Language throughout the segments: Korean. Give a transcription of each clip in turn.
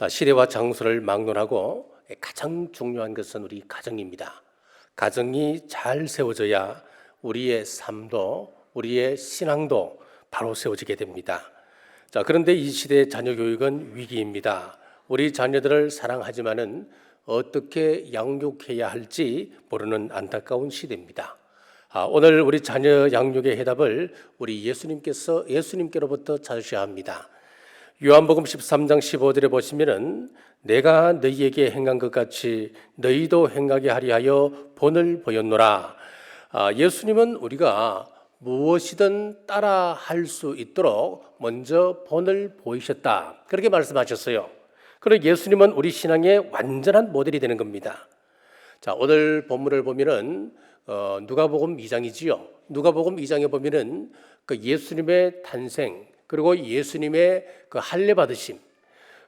시대와 장소를 막론하고 가장 중요한 것은 우리 가정입니다. 가정이 잘 세워져야 우리의 삶도 우리의 신앙도 바로 세워지게 됩니다. 그런데 이 시대의 자녀 교육은 위기입니다. 우리 자녀들을 사랑하지만은 어떻게 양육해야 할지 모르는 안타까운 시대입니다. 오늘 우리 자녀 양육의 해답을 우리 예수님께로부터 찾으셔야 합니다. 요한복음 13장 15절에 보시면은 내가 너희에게 행한 것 같이 너희도 행하게 하리 하여 본을 보였노라. 예수님은 우리가 무엇이든 따라 할 수 있도록 먼저 본을 보이셨다, 그렇게 말씀하셨어요. 그리고 예수님은 우리 신앙의 완전한 모델이 되는 겁니다. 오늘 본문을 보면은 누가복음 2장이지요. 누가복음 2장에 보면은 그 예수님의 탄생, 그리고 예수님의 그 할례 받으심,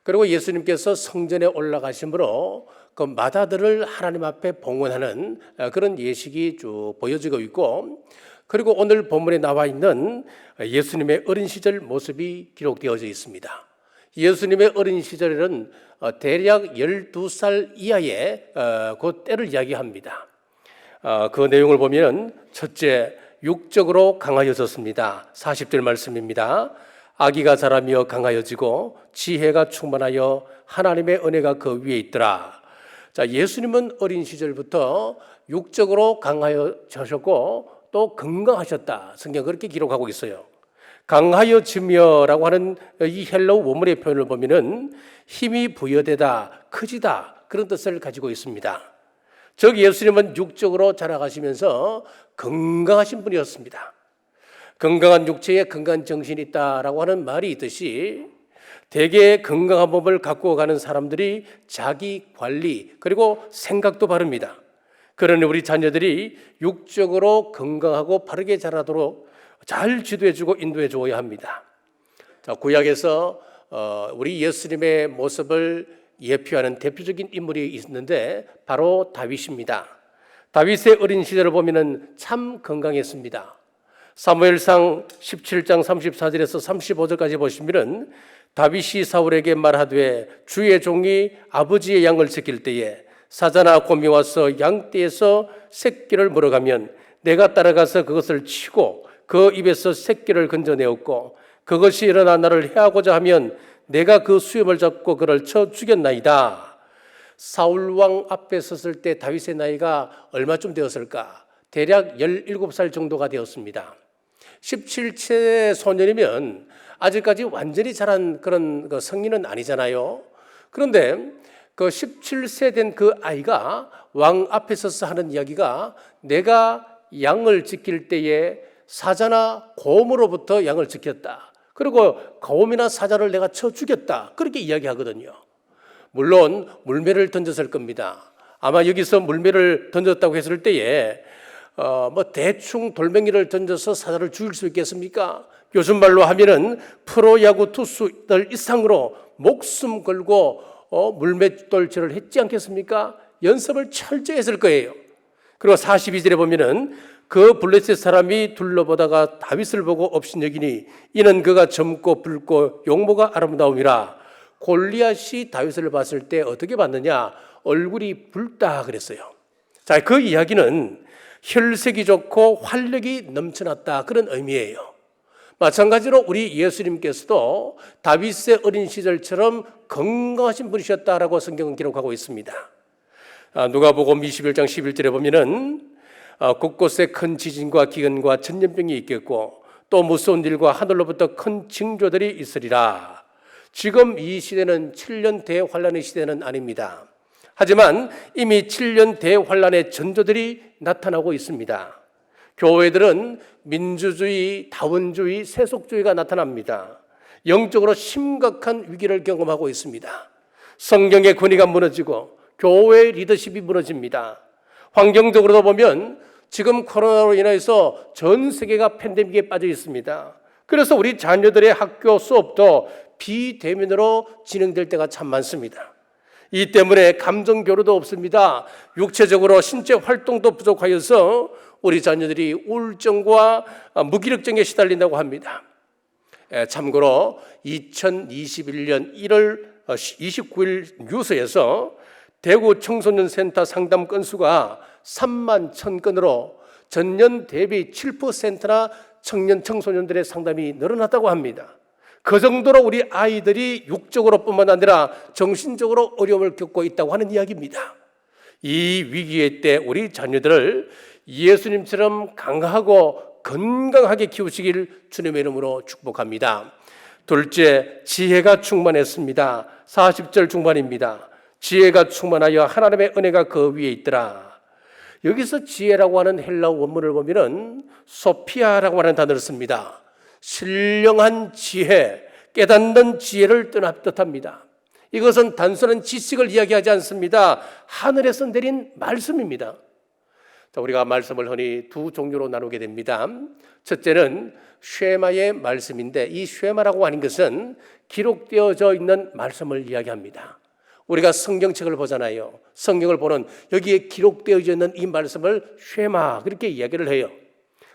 그리고 예수님께서 성전에 올라가심으로 그 마다들을 하나님 앞에 봉헌하는 그런 예식이 쭉 보여지고 있고, 그리고 오늘 본문에 나와 있는 예수님의 어린 시절 모습이 기록되어져 있습니다. 예수님의 어린 시절에는 대략 12살 이하의 그 때를 이야기합니다. 그 내용을 보면 첫째, 육적으로 강하여졌습니다. 40절 말씀입니다. 아기가 자라며 강하여지고 지혜가 충만하여 하나님의 은혜가 그 위에 있더라. 예수님은 어린 시절부터 육적으로 강하여졌고 또 건강하셨다. 성경 그렇게 기록하고 있어요. 강하여지며라고 하는 이 헬라어 원문의 표현을 보면은 힘이 부여되다, 커지다, 그런 뜻을 가지고 있습니다. 즉 예수님은 육적으로 자라가시면서 건강하신 분이었습니다. 건강한 육체에 건강한 정신이 있다라고 하는 말이 있듯이 대개 건강한 몸을 갖고 가는 사람들이 자기 관리 그리고 생각도 바릅니다. 그러니 우리 자녀들이 육적으로 건강하고 바르게 자라도록 잘 지도해주고 인도해줘야 합니다. 구약에서 우리 예수님의 모습을 예표하는 대표적인 인물이 있는데 바로 다윗입니다. 다윗의 어린 시절을 보면은 참 건강했습니다. 사무엘상 17장 34절에서 35절까지 보시면은 다윗이 사울에게 말하되 주의 종이 아버지의 양을 지킬 때에 사자나 곰이 와서 양떼에서 새끼를 물어가면 내가 따라가서 그것을 치고 그 입에서 새끼를 건져내었고 그것이 일어나 나를 해하고자 하면 내가 그 수염을 잡고 그를 쳐 죽였나이다. 사울왕 앞에 섰을 때 다윗의 나이가 얼마쯤 되었을까? 대략 17살 정도가 되었습니다. 17세 소년이면 아직까지 완전히 자란 그런 성인은 아니잖아요. 그런데 그 17세 된 그 아이가 왕 앞에 서서 하는 이야기가 내가 양을 지킬 때에 사자나 곰으로부터 양을 지켰다. 그리고 곰이나 사자를 내가 쳐 죽였다. 그렇게 이야기하거든요. 물론 물매를 던졌을 겁니다. 아마 여기서 물매를 던졌다고 했을 때에 대충 돌멩이를 던져서 사자를 죽일 수 있겠습니까? 요즘 말로 하면은 프로야구 투수들 이상으로 목숨 걸고 물맷돌질을 했지 않겠습니까? 연습을 철저히 했을 거예요. 그리고 42절에 보면은 그 블레셋 사람이 둘러보다가 다윗을 보고 업신여기니 이는 그가 젊고 붉고 용모가 아름다움이라. 골리앗이 다윗을 봤을 때 어떻게 봤느냐? 얼굴이 붉다 그랬어요. 그 이야기는 혈색이 좋고 활력이 넘쳐났다, 그런 의미예요. 마찬가지로 우리 예수님께서도 다윗의 어린 시절처럼 건강하신 분이셨다라고 성경은 기록하고 있습니다. 누가복음 21장 11절에 보면은 곳곳에 큰 지진과 기근과 전염병이 있겠고 또 무서운 일과 하늘로부터 큰 징조들이 있으리라. 지금 이 시대는 7년 대환란의 시대는 아닙니다. 하지만 이미 7년 대환란의 전조들이 나타나고 있습니다. 교회들은 민주주의, 다원주의, 세속주의가 나타납니다. 영적으로 심각한 위기를 경험하고 있습니다. 성경의 권위가 무너지고 교회의 리더십이 무너집니다. 환경적으로도 보면 지금 코로나로 인해서 전 세계가 팬데믹에 빠져 있습니다. 그래서 우리 자녀들의 학교 수업도 비대면으로 진행될 때가 참 많습니다. 이 때문에 감정 교류도 없습니다. 육체적으로 신체 활동도 부족하여서 우리 자녀들이 우울증과 무기력증에 시달린다고 합니다. 참고로 2021년 1월 29일 뉴스에서 대구 청소년 센터 상담 건수가 3만 1,000건으로 전년 대비 7%나 청소년들의 상담이 늘어났다고 합니다. 그 정도로 우리 아이들이 육적으로뿐만 아니라 정신적으로 어려움을 겪고 있다고 하는 이야기입니다. 이 위기의 때 우리 자녀들을 예수님처럼 강하고 건강하게 키우시길 주님의 이름으로 축복합니다. 둘째, 지혜가 충만했습니다. 40절 중반입니다. 지혜가 충만하여 하나님의 은혜가 그 위에 있더라. 여기서 지혜라고 하는 헬라어 원문을 보면은 소피아라고 하는 단어를 씁니다. 신령한 지혜, 깨닫는 지혜를 뜻합니다. 이것은 단순한 지식을 이야기하지 않습니다. 하늘에서 내린 말씀입니다. 자, 우리가 말씀을 흔히 두 종류로 나누게 됩니다. 첫째는 쉐마의 말씀인데, 이 쉐마라고 하는 것은 기록되어져 있는 말씀을 이야기합니다. 우리가 성경책을 보잖아요. 성경을 보는 여기에 기록되어져 있는 이 말씀을 쉐마 그렇게 이야기를 해요.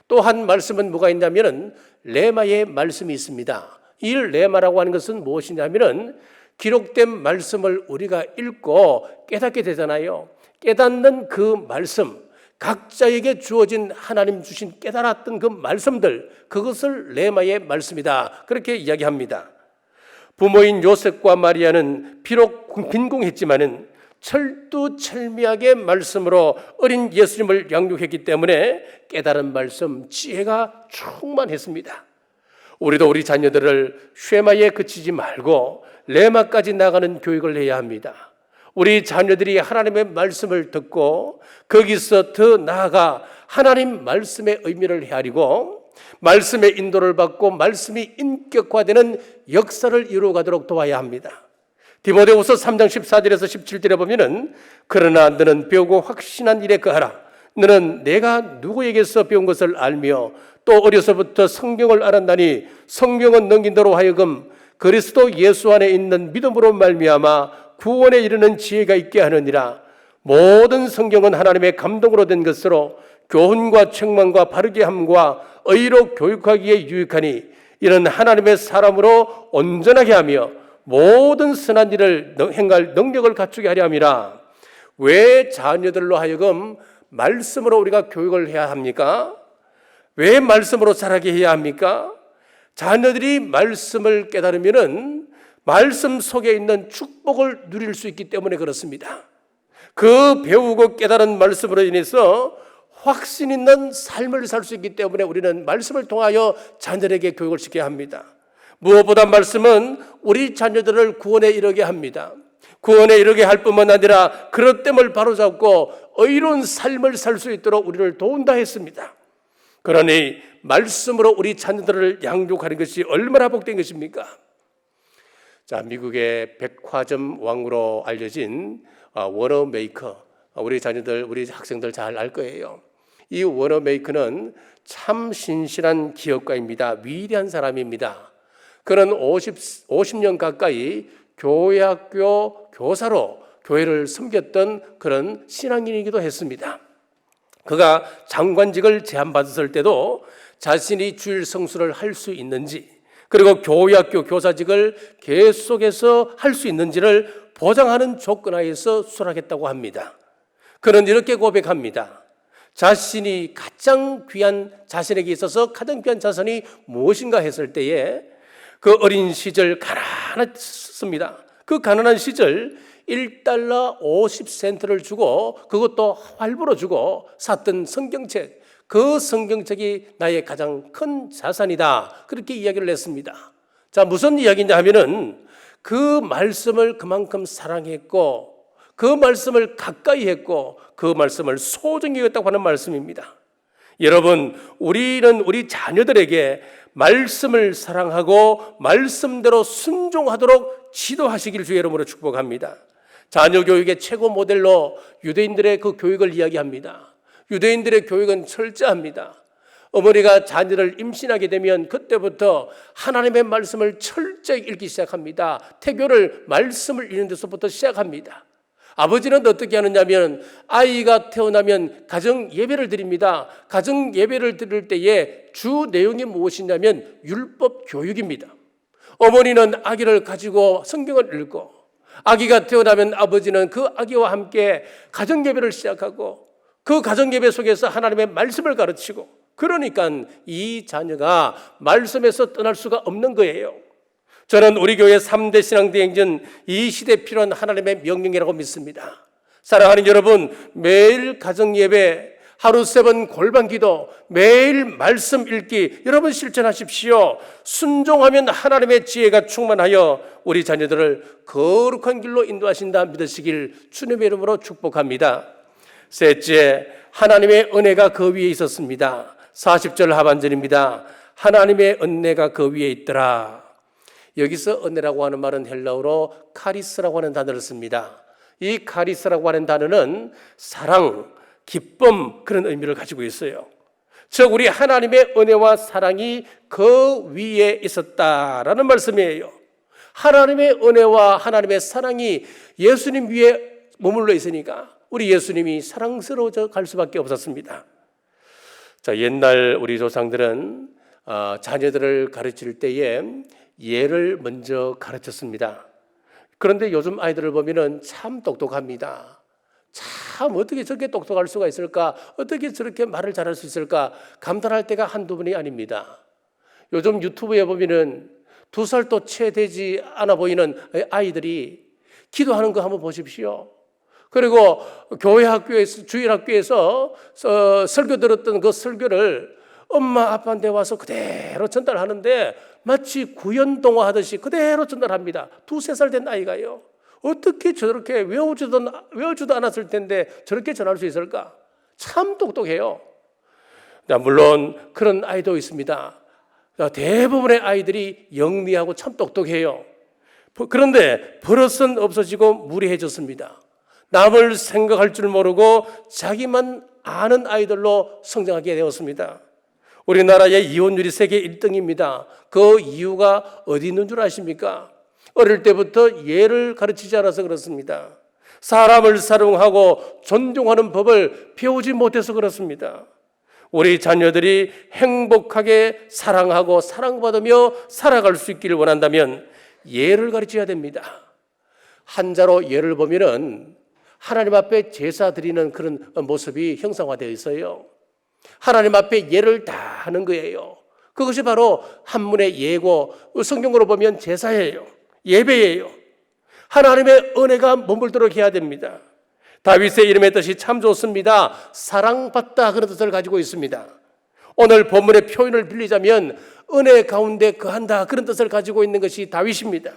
또 한 말씀은 뭐가 있냐면은 레마의 말씀이 있습니다. 이 레마라고 하는 것은 무엇이냐면은 기록된 말씀을 우리가 읽고 깨닫게 되잖아요. 깨닫는 그 말씀, 각자에게 주어진 하나님 주신 깨달았던 그 말씀들, 그것을 레마의 말씀이다 그렇게 이야기합니다. 부모인 요셉과 마리아는 비록 빈궁했지만은 철두철미하게 말씀으로 어린 예수님을 양육했기 때문에 깨달은 말씀, 지혜가 충만했습니다. 우리도 우리 자녀들을 쉐마에 그치지 말고 레마까지 나가는 교육을 해야 합니다. 우리 자녀들이 하나님의 말씀을 듣고 거기서 더 나아가 하나님 말씀의 의미를 헤아리고 말씀의 인도를 받고 말씀이 인격화되는 역사를 이루어가도록 도와야 합니다. 디모데후서 3장 14절에서 17절에 보면은 그러나 너는 배우고 확신한 일에 거하라. 너는 내가 누구에게서 배운 것을 알며 또 어려서부터 성경을 알았나니 성경은 넘긴 너로 하여금 그리스도 예수 안에 있는 믿음으로 말미암아 구원에 이르는 지혜가 있게 하느니라. 모든 성경은 하나님의 감동으로 된 것으로 교훈과 책망과 바르게 함과 의로 교육하기에 유익하니 이는 하나님의 사람으로 온전하게 하며 모든 선한 일을 행할 능력을 갖추게 하려 함이라. 왜 자녀들로 하여금 말씀으로 우리가 교육을 해야 합니까? 왜 말씀으로 자라게 해야 합니까? 자녀들이 말씀을 깨달으면은 말씀 속에 있는 축복을 누릴 수 있기 때문에 그렇습니다. 그 배우고 깨달은 말씀으로 인해서 확신 있는 삶을 살 수 있기 때문에 우리는 말씀을 통하여 자녀들에게 교육을 시켜야 합니다. 무엇보다 말씀은 우리 자녀들을 구원에 이르게 합니다. 구원에 이르게 할 뿐만 아니라 그릇됨을 바로잡고 의로운 삶을 살 수 있도록 우리를 도운다 했습니다. 그러니 말씀으로 우리 자녀들을 양육하는 것이 얼마나 복된 것입니까? 자, 미국의 백화점 왕으로 알려진 워너메이커, 우리 자녀들, 우리 학생들 잘 알 거예요. 이 워너메이커는 참 신실한 기업가입니다. 위대한 사람입니다. 그는 50년 가까이 교회학교 교사로 교회를 섬겼던 그런 신앙인이기도 했습니다. 그가 장관직을 제안받았을 때도 자신이 주일 성수를 할 수 있는지, 그리고 교회학교 교사직을 계속해서 할 수 있는지를 보장하는 조건하에서 수락했다고 합니다. 그는 이렇게 고백합니다. 자신이 가장 귀한, 자신에게 있어서 가장 귀한 자산이 무엇인가 했을 때에 그 어린 시절 가난했습니다. 그 가난한 시절 $1 50센트를 주고 그것도 할부로 주고 샀던 성경책, 그 성경책이 나의 가장 큰 자산이다 그렇게 이야기를 했습니다. 자, 무슨 이야기냐 하면은 그 말씀을 그만큼 사랑했고 그 말씀을 가까이 했고 그 말씀을 소중히 여겼다고 하는 말씀입니다. 여러분, 우리는 우리 자녀들에게 말씀을 사랑하고 말씀대로 순종하도록 지도하시길 주의 이름으로 축복합니다. 자녀 교육의 최고 모델로 유대인들의 그 교육을 이야기합니다. 유대인들의 교육은 철저합니다. 어머니가 자녀를 임신하게 되면 그때부터 하나님의 말씀을 철저히 읽기 시작합니다. 태교를 말씀을 읽는 데서부터 시작합니다. 아버지는 어떻게 하느냐면 아이가 태어나면 가정 예배를 드립니다. 가정 예배를 드릴 때에 주 내용이 무엇이냐면 율법 교육입니다. 어머니는 아기를 가지고 성경을 읽고 아기가 태어나면 아버지는 그 아기와 함께 가정예배를 시작하고 그 가정예배 속에서 하나님의 말씀을 가르치고, 그러니까 이 자녀가 말씀에서 떠날 수가 없는 거예요. 저는 우리 교회 3대 신앙대행전 이 시대에 필요한 하나님의 명령이라고 믿습니다. 사랑하는 여러분, 매일 가정예배, 하루 3번 골방기도, 매일 말씀 읽기 여러분 실천하십시오. 순종하면 하나님의 지혜가 충만하여 우리 자녀들을 거룩한 길로 인도하신다 믿으시길 주님의 이름으로 축복합니다. 셋째, 하나님의 은혜가 그 위에 있었습니다. 40절 하반절입니다. 하나님의 은혜가 그 위에 있더라. 여기서 은혜라고 하는 말은 헬라어로 카리스라고 하는 단어를 씁니다. 이 카리스라고 하는 단어는 사랑, 기쁨, 그런 의미를 가지고 있어요. 즉 우리 하나님의 은혜와 사랑이 그 위에 있었다라는 말씀이에요. 하나님의 은혜와 하나님의 사랑이 예수님 위에 머물러 있으니까 우리 예수님이 사랑스러워져 갈 수밖에 없었습니다. 자, 옛날 우리 조상들은 자녀들을 가르칠 때에 예를 먼저 가르쳤습니다. 그런데 요즘 아이들을 보면은 참 똑똑합니다. 참 어떻게 저렇게 똑똑할 수가 있을까? 어떻게 저렇게 말을 잘할 수 있을까? 감탄할 때가 한두 번이 아닙니다. 요즘 유튜브에 보면은 2살도 채 되지 않아 보이는 아이들이 기도하는 거 한번 보십시오. 그리고 교회 학교에서, 주일 학교에서 설교 들었던 그 설교를 엄마 아빠한테 와서 그대로 전달하는데 마치 구연동화 하듯이 그대로 전달합니다. 2, 3살 된 아이가요. 어떻게 저렇게 외우지도 않았을 텐데 저렇게 전할 수 있을까? 참 똑똑해요. 물론 그런 아이도 있습니다. 대부분의 아이들이 영리하고 참 똑똑해요. 그런데 버릇은 없어지고 무례해졌습니다. 남을 생각할 줄 모르고 자기만 아는 아이들로 성장하게 되었습니다. 우리나라의 이혼율이 세계 1등입니다. 그 이유가 어디 있는 줄 아십니까? 어릴 때부터 예를 가르치지 않아서 그렇습니다. 사람을 사랑하고 존중하는 법을 배우지 못해서 그렇습니다. 우리 자녀들이 행복하게 사랑하고 사랑받으며 살아갈 수 있기를 원한다면 예를 가르쳐야 됩니다. 한자로 예를 보면은 하나님 앞에 제사 드리는 그런 모습이 형상화되어 있어요. 하나님 앞에 예를 다 하는 거예요. 그것이 바로 한문의 예고, 성경으로 보면 제사예요. 예배예요. 하나님의 은혜가 머물도록 해야 됩니다. 다윗의 이름의 뜻이 참 좋습니다. 사랑받다, 그런 뜻을 가지고 있습니다. 오늘 본문의 표현을 빌리자면 은혜 가운데 거한다, 그런 뜻을 가지고 있는 것이 다윗입니다.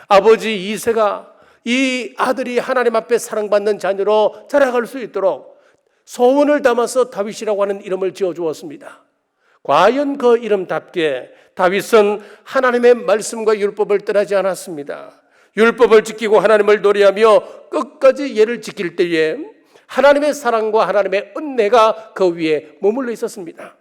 아버지 이새가 이 아들이 하나님 앞에 사랑받는 자녀로 자라갈 수 있도록 소원을 담아서 다윗이라고 하는 이름을 지어주었습니다. 과연 그 이름답게 다윗은 하나님의 말씀과 율법을 떠나지 않았습니다. 율법을 지키고 하나님을 노래하며 끝까지 예를 지킬 때에 하나님의 사랑과 하나님의 은혜가 그 위에 머물러 있었습니다.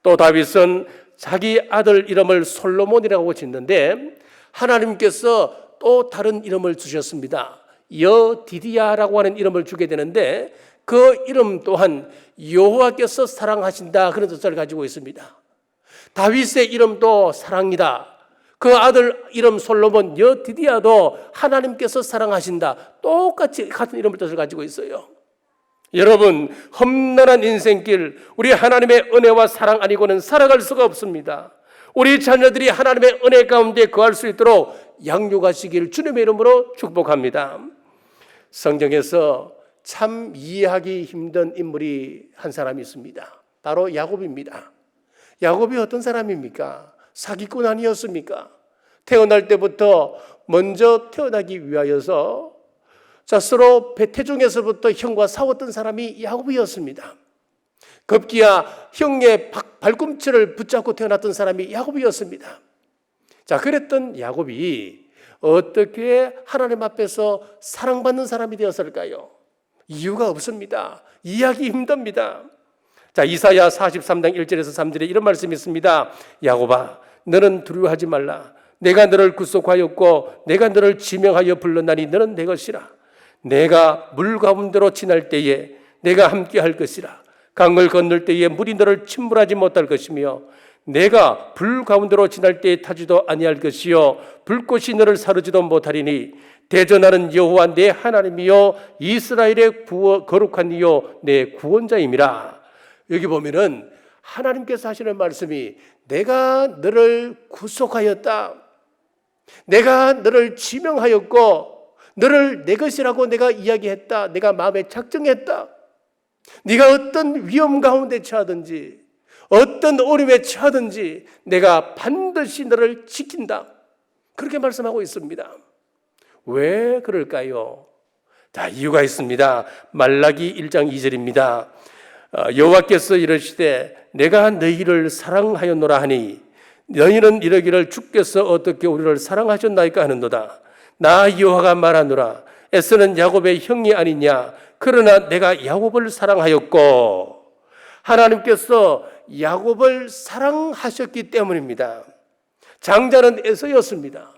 또 다윗은 자기 아들 이름을 솔로몬이라고 짓는데 하나님께서 또 다른 이름을 주셨습니다. 여디디야라고 하는 이름을 주게 되는데 그 이름 또한 여호와께서 사랑하신다, 그런 뜻을 가지고 있습니다. 다윗의 이름도 사랑이다. 그 아들 이름 솔로몬 여디디야도 하나님께서 사랑하신다, 똑같이 같은 이름을 뜻을 가지고 있어요. 여러분, 험난한 인생길, 우리 하나님의 은혜와 사랑 아니고는 살아갈 수가 없습니다. 우리 자녀들이 하나님의 은혜 가운데 거할 수 있도록 양육하시길 주님의 이름으로 축복합니다. 성경에서 참 이해하기 힘든 인물이 한 사람이 있습니다. 바로 야곱입니다. 야곱이 어떤 사람입니까? 사기꾼 아니었습니까? 태어날 때부터 먼저 태어나기 위하여서 서로 태중에서부터 형과 싸웠던 사람이 야곱이었습니다. 급기야 형의 발꿈치를 붙잡고 태어났던 사람이 야곱이었습니다. 그랬던 야곱이 어떻게 하나님 앞에서 사랑받는 사람이 되었을까요? 이유가 없습니다. 이해하기 힘듭니다. 이사야 43장 1절에서 3절에 이런 말씀이 있습니다. 야곱아, 너는 두려워하지 말라. 내가 너를 구속하였고 내가 너를 지명하여 불렀나니 너는 내 것이라. 내가 물 가운데로 지날 때에 내가 함께 할 것이라. 강을 건널 때에 물이 너를 침몰하지 못할 것이며 내가 불 가운데로 지날 때에 타지도 아니할 것이요 불꽃이 너를 사르지도 못하리니 대전하는 여호와 내 하나님이요 이스라엘의 거룩한 이요 내 구원자임이라. 여기 보면은 하나님께서 하시는 말씀이 내가 너를 구속하였다. 내가 너를 지명하였고 너를 내 것이라고 내가 이야기했다. 내가 마음에 작정했다. 네가 어떤 위험 가운데 처하든지 어떤 어려움에 처하든지 내가 반드시 너를 지킨다. 그렇게 말씀하고 있습니다. 왜 그럴까요? 자, 이유가 있습니다. 말라기 1장 2절입니다. 여호와께서 이르시되 내가 너희를 사랑하였노라 하니 너희는 이러기를 주께서 어떻게 우리를 사랑하셨나이까 하는도다. 나 여호와가 말하노라. 에서는 야곱의 형이 아니냐. 그러나 내가 야곱을 사랑하였고. 하나님께서 야곱을 사랑하셨기 때문입니다. 장자는 에서였습니다.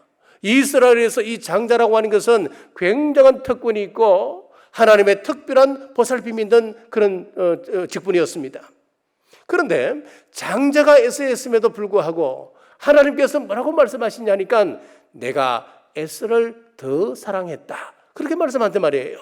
이스라엘에서 이 장자라고 하는 것은 굉장한 특권이 있고 하나님의 특별한 보살핌이 있는 그런 직분이었습니다. 그런데 장자가 에서였음에도 불구하고 하나님께서 뭐라고 말씀하시냐니까 내가 에서를 더 사랑했다. 그렇게 말씀한단 말이에요.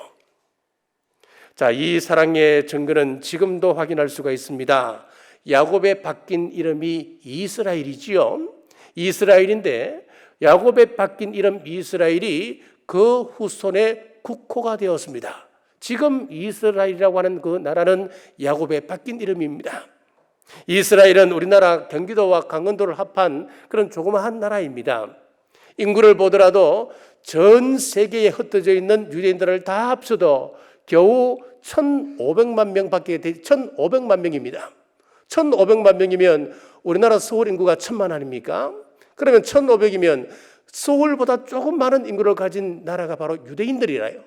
자, 이 사랑의 증거는 지금도 확인할 수가 있습니다. 야곱의 바뀐 이름이 이스라엘이지요. 이스라엘인데 야곱의 바뀐 이름 이스라엘이 그 후손의 국호가 되었습니다. 지금 이스라엘이라고 하는 그 나라는 야곱의 바뀐 이름입니다. 이스라엘은 우리나라 경기도와 강원도를 합한 그런 조그마한 나라입니다. 인구를 보더라도 전 세계에 흩어져 있는 유대인들을 다 합쳐도 겨우 1,500만 명밖에 1,500만 명입니다. 1,500만 명이면 우리나라 서울 인구가 1,000만 아닙니까? 그러면 1,500이면 서울보다 조금 많은 인구를 가진 나라가 바로 유대인들이라요.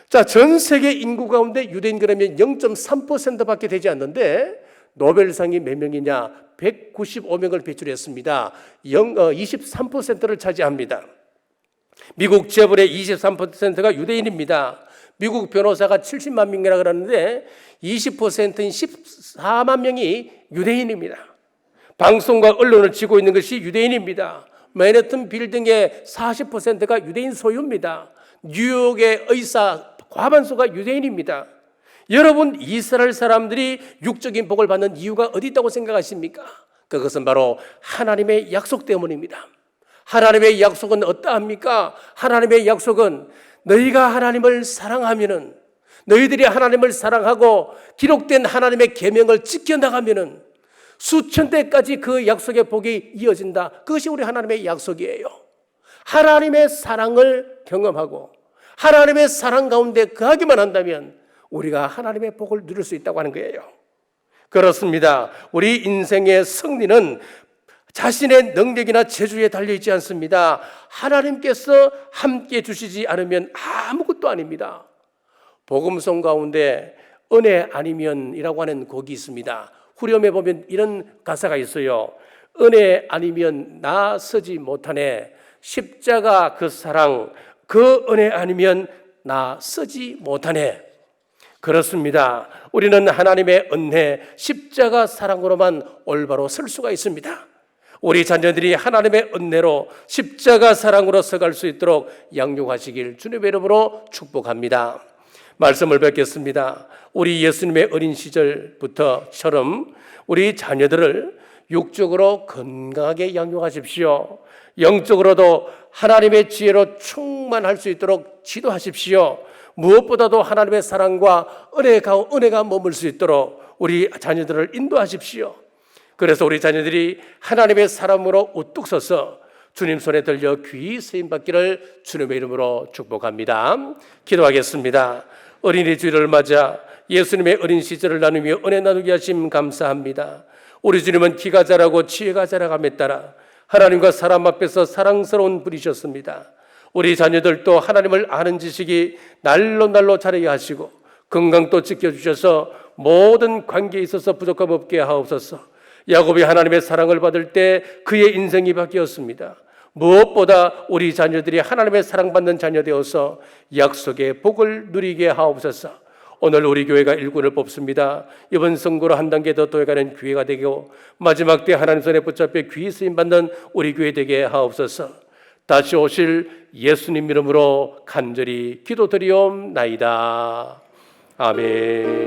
자, 전 세계 인구 가운데 유대인 그러면 0.3%밖에 되지 않는데 노벨상이 몇 명이냐? 195명을 배출했습니다. 23%를 차지합니다. 미국 재벌의 23%가 유대인입니다. 미국 변호사가 70만 명이라 그러는데 20%인 14만 명이 유대인입니다. 방송과 언론을 쥐고 있는 것이 유대인입니다. 맨해튼 빌딩의 40%가 유대인 소유입니다. 뉴욕의 의사 과반수가 유대인입니다. 여러분, 이스라엘 사람들이 육적인 복을 받는 이유가 어디 있다고 생각하십니까? 그것은 바로 하나님의 약속 때문입니다. 하나님의 약속은 어떠합니까? 하나님의 약속은 너희가 하나님을 사랑하면은, 너희들이 하나님을 사랑하고 기록된 하나님의 계명을 지켜나가면은 수천 대까지 그 약속의 복이 이어진다. 그것이 우리 하나님의 약속이에요. 하나님의 사랑을 경험하고 하나님의 사랑 가운데 거하기만 한다면 우리가 하나님의 복을 누릴 수 있다고 하는 거예요. 그렇습니다. 우리 인생의 승리는 자신의 능력이나 재주에 달려있지 않습니다. 하나님께서 함께 주시지 않으면 아무것도 아닙니다. 복음성 가운데 은혜 아니면이라고 하는 곡이 있습니다. 후렴에 보면 이런 가사가 있어요. 은혜 아니면 나 서지 못하네. 십자가 그 사랑 그 은혜 아니면 나 서지 못하네. 그렇습니다. 우리는 하나님의 은혜 십자가 사랑으로만 올바로 설 수가 있습니다. 우리 자녀들이 하나님의 은혜로 십자가 사랑으로 서갈 수 있도록 양육하시길 주님의 이름으로 축복합니다. 말씀을 뵙겠습니다. 우리 예수님의 어린 시절부터처럼 우리 자녀들을 육적으로 건강하게 양육하십시오. 영적으로도 하나님의 지혜로 충만할 수 있도록 지도하십시오. 무엇보다도 하나님의 사랑과 은혜가 머물 수 있도록 우리 자녀들을 인도하십시오. 그래서 우리 자녀들이 하나님의 사람으로 우뚝 서서 주님 손에 들려 귀히 쓰임받기를 주님의 이름으로 축복합니다. 기도하겠습니다. 어린이 주일을 맞아 예수님의 어린 시절을 나누며 은혜 나누게 하심 감사합니다. 우리 주님은 키가 자라고 지혜가 자라감에 따라 하나님과 사람 앞에서 사랑스러운 분이셨습니다. 우리 자녀들도 하나님을 아는 지식이 날로 자라게 하시고 건강도 지켜주셔서 모든 관계에 있어서 부족함 없게 하옵소서. 야곱이 하나님의 사랑을 받을 때 그의 인생이 바뀌었습니다. 무엇보다 우리 자녀들이 하나님의 사랑받는 자녀 되어서 약속의 복을 누리게 하옵소서. 오늘 우리 교회가 일꾼을 뽑습니다. 이번 선거로 한 단계 더 도약하는 교회가 되고 마지막 때 하나님 손에 붙잡혀 귀히 쓰임받는 우리 교회 되게 하옵소서. 다시 오실 예수님 이름으로 간절히 기도드리옵나이다. 아멘.